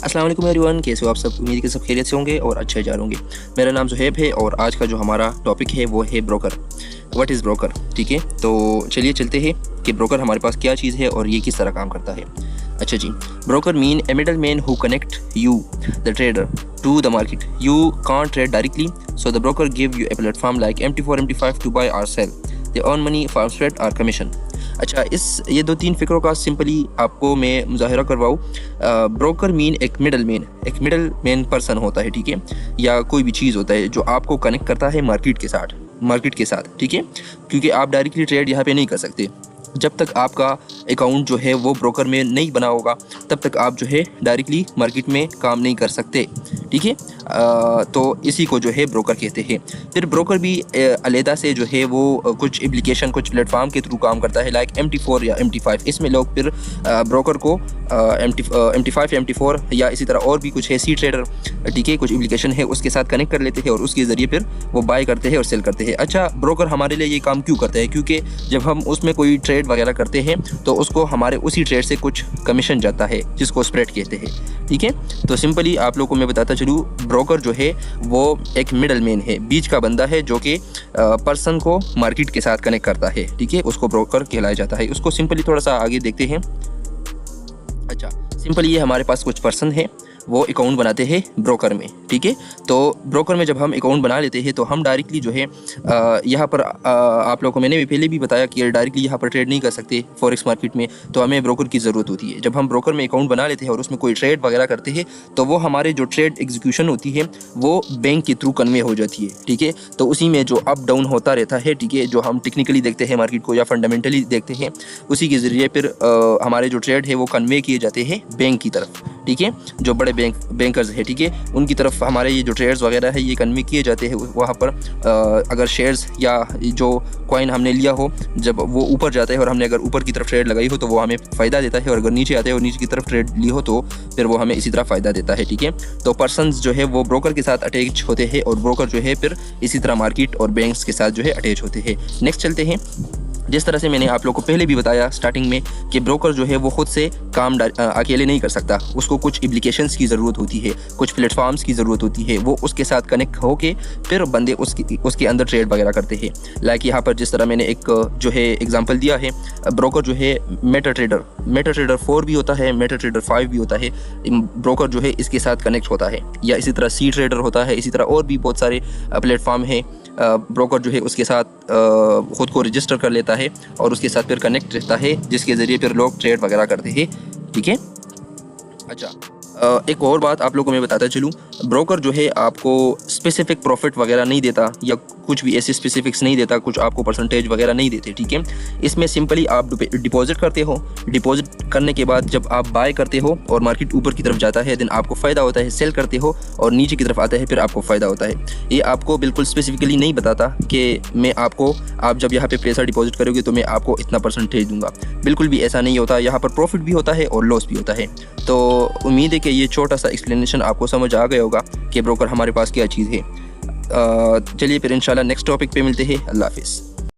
अस्सलाम वालेकुम एवरीवन, कैसे हो आप सब। उम्मीद है कि सब खैरियत से होंगे और अच्छे जा होंगे। मेरा नाम ज़ुहैब है और आज का जो हमारा टॉपिक है वो है ब्रोकर। What is broker. ठीक है, तो चलिए चलते हैं कि ब्रोकर हमारे पास क्या चीज़ है और ये किस तरह काम करता है। अच्छा जी, broker mean a middle man who connect you the trader to the market. You can't trade directly, so the broker give you a platform like MT4 MT5 to buy और sell. They earn money for spread और commission. अच्छा, ये दो तीन फ़िक्रों का simply आपको मैं मुज़ाहिरा करवाऊँ। ब्रोकर मीन एक मिडल मैन पर्सन होता है, ठीक है, या कोई भी चीज़ होता है जो आपको कनेक्ट करता है मार्केट के साथ, ठीक है, क्योंकि आप डायरेक्टली ट्रेड यहाँ पे नहीं कर सकते। जब तक आपका अकाउंट जो है वो ब्रोकर में नहीं बना होगा तब तक आप जो है डायरेक्टली मार्केट में काम नहीं कर सकते, ठीक है। तो इसी को जो है ब्रोकर कहते हैं। फिर ब्रोकर भी अलहदा से जो है वो कुछ एप्लीकेशन, कुछ प्लेटफॉर्म के थ्रू काम करता है, लाइक MT4 या MT5। इसमें लोग फिर ब्रोकर को MT5 या MT4 या इसी तरह और भी कुछ है, सी ट्रेडर, ठीक है, कुछ एप्लीकेशन है, उसके साथ कनेक्ट कर लेते हैं और उसके ज़रिए फिर वो बाय करते हैं और सेल करते हैं। अच्छा, ब्रोकर हमारे लिए ये काम क्यों करता है? क्योंकि जब हम उसमें कोई ट्रेड वगैरह करते हैं तो उसको हमारे उसी ट्रेड से कुछ कमीशन जाता है, जिसको स्प्रेड कहते हैं, ठीक है। तो सिंपली आप लोगों को मैं बताता चलूँ, ब्रोकर जो है वो एक मिडल मैन है, बीच का बंदा है जो कि पर्सन को मार्केट के साथ कनेक्ट करता है, ठीक है, उसको ब्रोकर कहलाया जाता है। उसको सिंपली थोड़ा सा आगे देखते हैं। अच्छा, सिंपली ये हमारे पास कुछ पर्सन है, वो अकाउंट बनाते हैं ब्रोकर में, ठीक है। तो ब्रोकर में जब हम अकाउंट बना लेते हैं तो हम डायरेक्टली जो है यहाँ पर आप लोगों को मैंने भी पहले भी बताया कि डायरेक्टली यहाँ पर ट्रेड नहीं कर सकते फॉरेक्स मार्केट में, तो हमें ब्रोकर की ज़रूरत होती है। जब हम ब्रोकर में अकाउंट बना लेते हैं और उसमें कोई ट्रेड वगैरह करते हैं तो वो हमारे जो ट्रेड एग्जीक्यूशन होती है वो बैंक के थ्रू कन्वे हो जाती है, ठीक है। तो उसी में जो अप डाउन होता रहता है, ठीक है, जो हम टेक्निकली देखते हैं मार्केट को या फंडामेंटली देखते हैं, उसी के ज़रिए फिर हमारे जो ट्रेड है वो कन्वे किए जाते हैं बैंक की तरफ, ठीक है, जो बड़े बैंकर्स है, ठीक है, उनकी तरफ हमारे ये जो ट्रेड्स वगैरह है ये कन्वे किए जाते हैं। वहाँ पर अगर शेयर्स या जो कॉइन हमने लिया हो, जब वो ऊपर जाता है और हमने अगर ऊपर की तरफ ट्रेड लगाई हो तो वो हमें फ़ायदा देता है, और अगर नीचे आते हैं और नीचे की तरफ ट्रेड ली हो तो फिर वो हमें इसी तरह फ़ायदा देता है, ठीक है। तो पर्सनस जो है वो ब्रोकर के साथ अटैच होते हैं और ब्रोकर जो है फिर इसी तरह मार्केट और बैंक्स के साथ जो है अटैच होते हैं। नेक्स्ट चलते हैं। जिस तरह से मैंने आप लोगों को पहले भी बताया स्टार्टिंग में कि ब्रोकर जो है वो खुद से काम अकेले नहीं कर सकता, उसको कुछ एप्लीकेशंस की ज़रूरत होती है, कुछ प्लेटफॉर्म्स की ज़रूरत होती है, वो उसके साथ कनेक्ट होके फिर बंदे उसके अंदर ट्रेड वगैरह करते हैं। लाइक यहाँ पर जिस तरह मैंने एक जो है एग्जांपल दिया है, ब्रोकर जो है मेटा ट्रेडर 4 भी होता है, मेटा ट्रेडर 5 भी होता है। ब्रोकर जो है इसके साथ कनेक्ट होता है, या इसी तरह सी ट्रेडर होता है, इसी तरह और भी बहुत सारे प्लेटफॉर्म हैं। ब्रोकर जो है उसके साथ ख़ुद को रजिस्टर कर लेता है और उसके साथ फिर कनेक्ट रहता है, जिसके ज़रिए फिर लोग ट्रेड वगैरह करते हैं, ठीक है। अच्छा, एक और बात आप लोगों को मैं बताता चलूँ, ब्रोकर जो है आपको स्पेसिफिक प्रॉफिट वगैरह नहीं देता या कुछ भी ऐसे स्पेसिफिक्स नहीं देता, कुछ आपको परसेंटेज वगैरह नहीं देते, ठीक है। इसमें सिंपली आप डिपॉजिट करते हो, डिपॉजिट करने के बाद जब आप बाय करते हो और मार्केट ऊपर की तरफ जाता है देन आपको फ़ायदा होता है, सेल करते हो और नीचे की तरफ आता है फिर आपको फ़ायदा होता है। ये आपको बिल्कुल स्पेसिफिकली नहीं बताता कि आप जब यहाँ पे पैसा डिपॉजिट करोगे तो मैं आपको इतना परसेंटेज दूंगा, बिल्कुल भी ऐसा नहीं होता। यहाँ पर प्रॉफिट भी होता है और लॉस भी होता है। तो उम्मीद है कि ये छोटा सा एक्सप्लेनेशन आपको समझ आ गया होगा कि ब्रोकर हमारे पास क्या चीज़ है। चलिए फिर इंशाल्लाह नेक्स्ट टॉपिक पे मिलते हैं। अल्लाह हाफिज़।